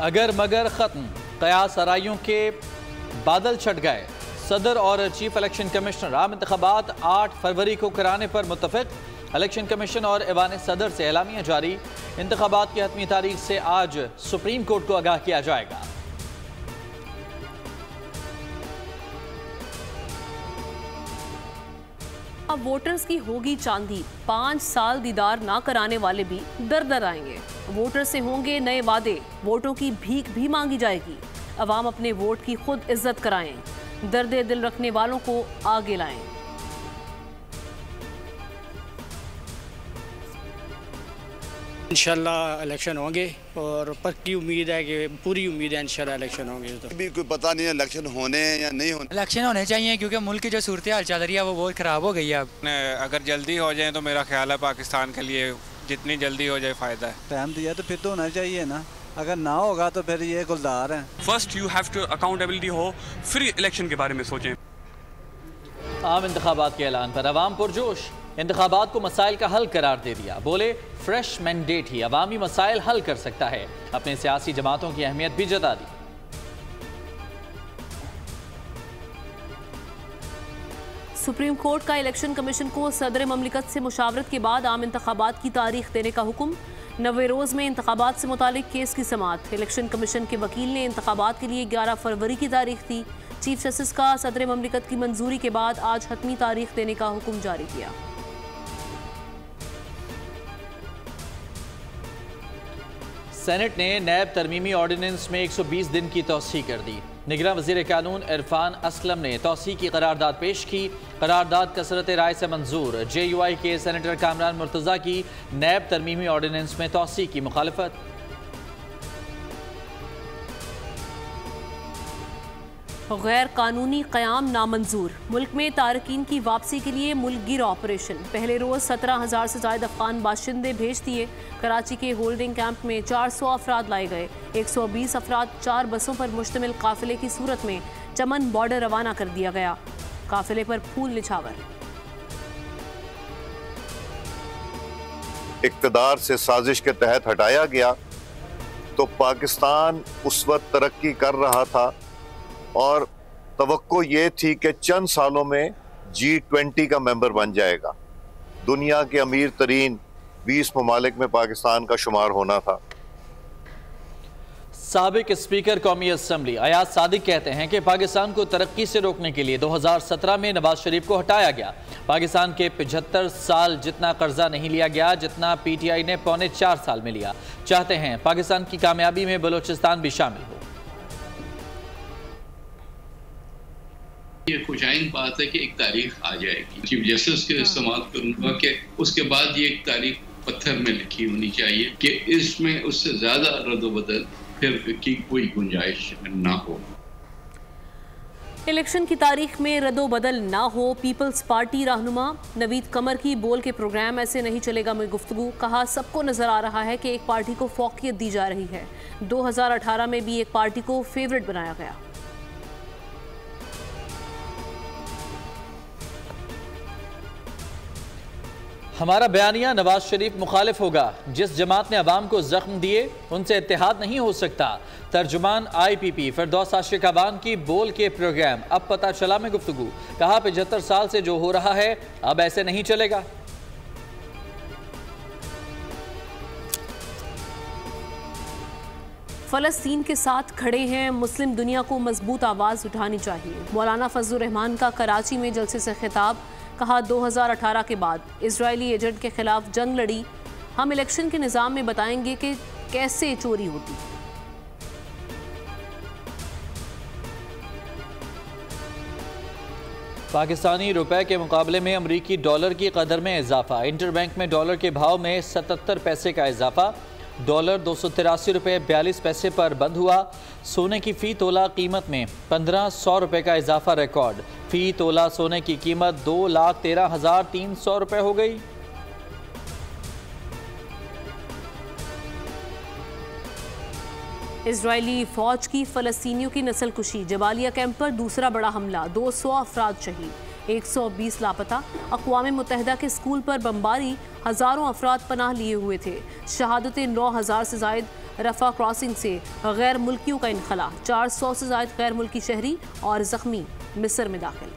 अगर मगर खत्म, कयास आराइयों के बादल छट गए। सदर और चीफ इलेक्शन कमिश्नर आम इंतखाबात 8 फरवरी को कराने पर मुत्तफिक। इलेक्शन कमीशन और ऐवान सदर से एलामिया जारी। इंतखाबात की हतमी तारीख से आज सुप्रीम कोर्ट को आगाह किया जाएगा। अब वोटर्स की होगी चांदी, 5 साल दीदार ना कराने वाले भी दर दर आएंगे। वोटर से होंगे नए वादे, वोटों की भीख भी मांगी जाएगी। अवाम अपने वोट की खुद इज्जत कराएं, दर्द दिल रखने वालों को आगे लाएं। इंशाल्लाह इलेक्शन होंगे और पक्की उम्मीद है कि पूरी उम्मीद है इंशाल्लाह इलेक्शन होंगे। तो अभी कोई पता नहीं है इलेक्शन होने या नहीं होने। इलेक्शन होने चाहिए क्योंकि मुल्क की जो सूरत हाल चल रही है वो बहुत ख़राब हो गई है। अगर जल्दी हो जाए तो मेरा ख्याल है पाकिस्तान के लिए जितनी जल्दी हो जाए फ़ायदा है। टाइम दिया तो फिर तो होना चाहिए ना, अगर ना होगा तो फिर ये गुलजार है। First you have to accountability हो, फिर इलेक्शन के बारे में सोचें। आम इंतखाबात के ऐलान पर अवाम पुरजोश। इंतखाबात को मसाइल का हल करार दे दिया। बोले फ्रेश मैंडेट ही अवामी मसाइल हल कर सकता है। अपने सियासी जमातों की अहमियत भी जता दी। सुप्रीम कोर्ट का इलेक्शन कमीशन को सदर ममलिकत से मुशावरत के बाद आम इंतखाबात की तारीख देने का हुक्म। 90 रोज़ में इंतखाबात से मुतालिक केस की समाअत। इलेक्शन कमीशन के वकील ने इंतखाबात के लिए 11 फरवरी की तारीख दी। चीफ जस्टिस का सदर ममलिकत की मंजूरी के बाद आज हतमी तारीख देने का हुक्म जारी किया। सेनेट ने नैब तरमीमी ऑर्डिनेंस में 120 दिन की तौसीह कर दी। निगरान वज़ीर कानून इरफान असलम ने तौसीह की करारदाद पेश की। करारदाद कसरत राय से मंजूर। JUI के सेनेटर कामरान मुर्तज़ा की नैब तरमीमी ऑर्डिनेंस में तौसीह की मुखालफत। गैर कानूनी क़याम नामंजूर। मुल्क में तारकीन की वापसी के लिए मुल्क गिर ऑपरेशन। पहले रोज़ 17,000 से ज़ायद अफगान बाशिंदे भेज दिए। कराची के होल्डिंग कैंप में 400 अफराद लाए गए। 120 अफराद 4 बसों पर मुश्तमिल काफिले की सूरत में चमन बॉर्डर रवाना कर दिया गया। काफिले पर फूल निछावर। इक़्तिदार से साजिश के तहत हटाया गया तो पाकिस्तान उस वक्त तरक्की कर रहा था और तवक्को ये थी कि चंद सालों में G20 का मेंबर बन जाएगा। दुनिया के अमीर तरीन 20 ममालिक में पाकिस्तान का शुमार होना था। साबिक स्पीकर कौमी असम्बली अयाज सादिक कहते हैं कि पाकिस्तान को तरक्की से रोकने के लिए 2017 में नवाज शरीफ को हटाया गया। पाकिस्तान के 75 साल जितना कर्जा नहीं लिया गया जितना PTI ने 3.25 साल में लिया। चाहते हैं पाकिस्तान की कामयाबी में बलोचिस्तान भी शामिल हो। ये खुशाइन बात है कि एक तारीख आ जाएगी। चीफ जस्टिस के इस्तेमाल करूंगा कि उसके बाद ये एक तारीख पत्थर में लिखी होनी चाहिए कि इसमें उससे ज्यादा रद्द-ओ-बदल फिर की कोई गुंजाइश ना हो। इलेक्शन की तारीख में रद्दो बदल ना हो। पीपल्स पार्टी रहनुमा नवीद कमर की बोल के प्रोग्राम ऐसे नहीं चलेगा में गुफ्तगू। कहा सबको नजर आ रहा है कि एक पार्टी को फौकियत दी जा रही है। 2018 में भी एक पार्टी को फेवरेट बनाया गया। हमारा बयानिया नवाज शरीफ मुखालिफ होगा। जिस जमात ने अवाम को जख्म दिए उनसे इत्तेहाद नहीं हो सकता। तर्जुमान IPP फिरदौस आशिक अवान की बोल के प्रोग्राम अब पता चला में गुफ्तगू। कहा 75 साल से जो हो रहा है अब ऐसे नहीं चलेगा। फ़लस्तीन के साथ खड़े हैं, मुस्लिम दुनिया को मजबूत आवाज़ उठानी चाहिए। मौलाना फजलुर रहमान का कराची में जलसे से खिताब। कहा 2018 के बाद इजरायली एजेंट के खिलाफ जंग लड़ी। हम इलेक्शन के निज़ाम में बताएंगे कि कैसे चोरी होती। पाकिस्तानी रुपए के मुकाबले में अमरीकी डॉलर की कदर में इजाफा। इंटरबैंक में डॉलर के भाव में 77 पैसे का इजाफा। डॉलर 283 रुपये 42 पैसे पर बंद हुआ। सोने की फ़ी तोला कीमत में 1500 रुपये का इजाफा रिकॉर्ड। फ़ी तोला सोने की कीमत 2,13,300 रुपये हो गई। इजरायली फौज की फ़लस्तीनियों की नस्लकुशी। जबालिया कैंप पर दूसरा बड़ा हमला। 200 अफराद शहीद, 120 लापता। अक़वाम मुत्तहिदा के स्कूल पर बमबारी, हज़ारों अफराद पनाह लिए हुए थे। शहादतें 9,000 से ज़ायद रफा क्रॉसिंग से गैर मुल्कियों का इनखला, 400 से ज़ायद गैर मुल्की शहरी और ज़ख्मी मिस्र में दाखिल।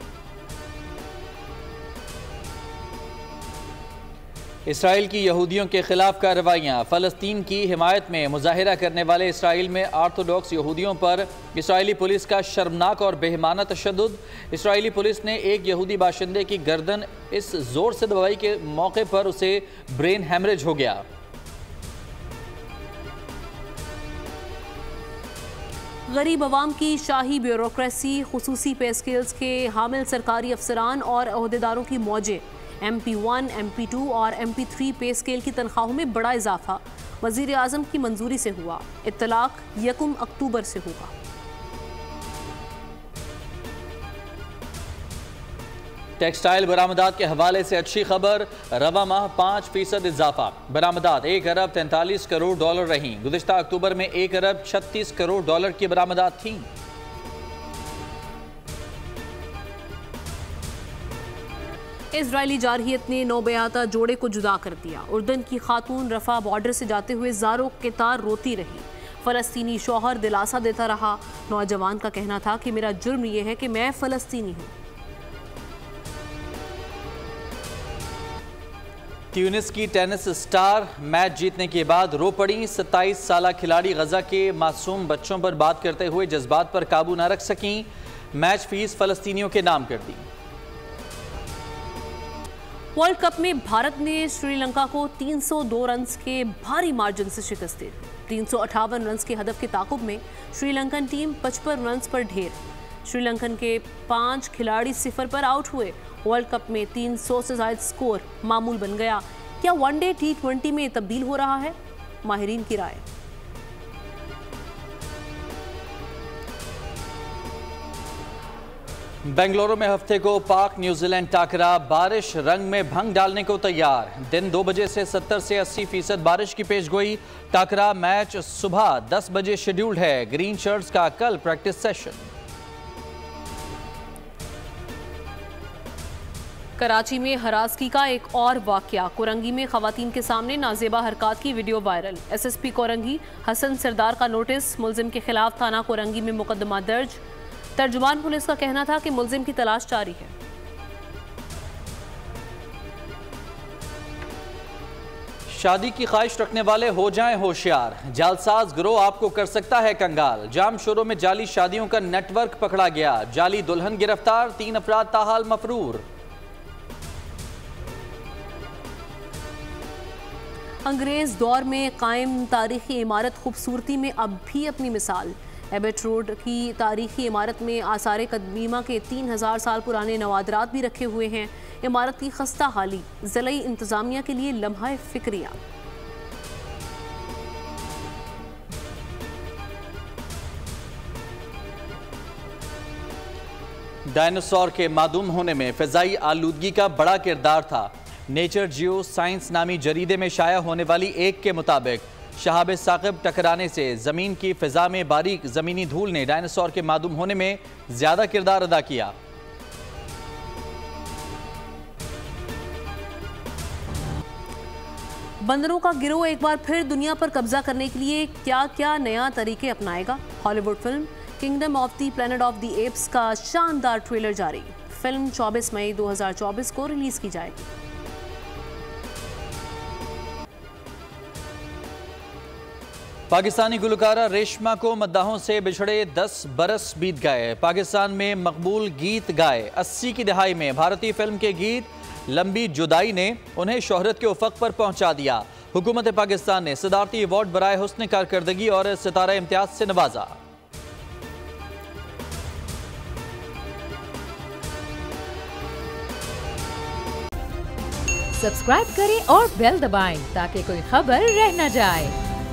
इसराइल की यहूदियों के खिलाफ कार्रवाइयाँ, फ़लस्तीन की हिमायत में मुजाहिरा करने वाले इसराइल में ऑर्थोडॉक्स यहूदियों पर इसराइली पुलिस का शर्मनाक और बेहमाना तशद्दुद। इसराइली पुलिस ने एक यहूदी बाशिंदे की गर्दन इस जोर से दबाई के मौके पर उसे ब्रेन हैमरेज हो गया। गरीब अवाम की शाही ब्यूरोक्रेसी, खुसूसी पे स्केल्स के हामिल सरकारी अफसरान और अहदेदारों की मौजें। MP1, MP2 और MP3 पे स्केल की तनख्वाहों में बड़ा इजाफा वज़ीर आज़म की मंजूरी से हुआ। इत्तलाक 1 अक्टूबर से होगा। टेक्सटाइल बरामदात के हवाले से अच्छी खबर, रवा माह 5% इजाफा। बरामदात $1 अरब 43 करोड़ डॉलर रहीं। गुज़िश्ता अक्टूबर में $1 अरब 36 करोड़ डॉलर की बरामदात थीं। इजरायली जारहियत ने नौबयाता जोड़े को जुदा कर दिया। उर्दन की खातून रफा बॉर्डर से जाते हुए ज़ारों के तार रोती रही। फ़लस्तीनी शौहर दिलासा देता रहा। नौजवान का कहना था कि मेरा जुर्म यह है कि मैं फ़लस्तीनी हूँ। ट्यूनिस की टेनिस स्टार मैच जीतने के बाद रो पड़ी। 27 साला खिलाड़ी गजा के मासूम बच्चों पर बात करते हुए जज्बात पर काबू न रख सकीं। मैच फीस फ़लस्तीनियों के नाम कर दी। वर्ल्ड कप में भारत ने श्रीलंका को 302 रन के भारी मार्जिन से शिकस्त दी। 358 रन के हदफ के ताकुब में श्रीलंकन टीम 55 रन पर ढेर। श्रीलंकन के 5 खिलाड़ी 0 पर आउट हुए। वर्ल्ड कप में 300 से ज़ायद स्कोर मामूल बन गया। क्या वनडे T20 में तब्दील हो रहा है? माहिरीन की राय। बेंगलुरु में हफ्ते को पाक न्यूजीलैंड टाकरा, बारिश रंग में भंग डालने को तैयार। दिन 2 बजे से 70 से 80% बारिश की पेशगोई। टाकरा मैच सुबह 10 बजे शेड्यूल्ड है। ग्रीन शर्ट्स का कल प्रैक्टिस सेशन। कराची में हरासगी का एक और वाकया। कोरंगी में खवातीन के सामने नाजेबा हरकत की video viral. SSP Korangi Hasan Sardar का नोटिस। मुलजिम के खिलाफ थाना कोरंगी में मुकदमा दर्ज। तर्जुमान पुलिस का कहना था कि मुलजिम की तलाश जारी है। शादी की ख्वाहिश रखने वाले हो जाएं होशियार। जालसाज गिरोह आपको कर सकता है कंगाल। जाम शोरों में जाली शादियों का नेटवर्क पकड़ा गया। जाली दुल्हन गिरफ्तार, 3 अफराद ताहाल मफरूर। अंग्रेज दौर में कायम तारीखी इमारत खूबसूरती में अब भी अपनी मिसाल। एबेट रोड की तारीखी इमारत में आसार कदीमा के 3000 साल पुराने नवादरात भी रखे हुए हैं। इमारत की खस्ता हाली ज़िले इंतज़ामिया के लिए लम्हा फ़िक्रिया। डायनासोर के मादूम होने में फ़िज़ाई आलूदगी का बड़ा किरदार था। नेचर जियो साइंस नामी जरीदे में शाया होने वाली एक के मुताबिक शहाब साकिब टकराने से ज़मीन की फ़िज़ा में बारीक ज़मीनी धूल ने डायनासोर के मादूम होने में ज़्यादा किरदार अदा किया। बंदरों का गिरोह एक बार फिर दुनिया पर कब्जा करने के लिए क्या क्या नया तरीके अपनाएगा? Hollywood film Kingdom of the Planet of the Apes का शानदार ट्रेलर जारी। फिल्म 24 मई 2024 को रिलीज की जाएगी। पाकिस्तानी गुलकारा रेशमा को मद्दाहों से बिछड़े 10 बरस बीत गए। पाकिस्तान में मकबूल गीत गाए। 80 की दहाई में भारतीय फिल्म के गीत लंबी जुदाई ने उन्हें शोहरत के उफक पर पहुंचा दिया। हुकूमत पाकिस्तान ने सदारती अवार्ड बराए हुस्न कारकर्दगी और सितारा इम्तियाज से नवाजा। सब्सक्राइब करें और बेल दबाएं ताकि कोई खबर रह न जाए।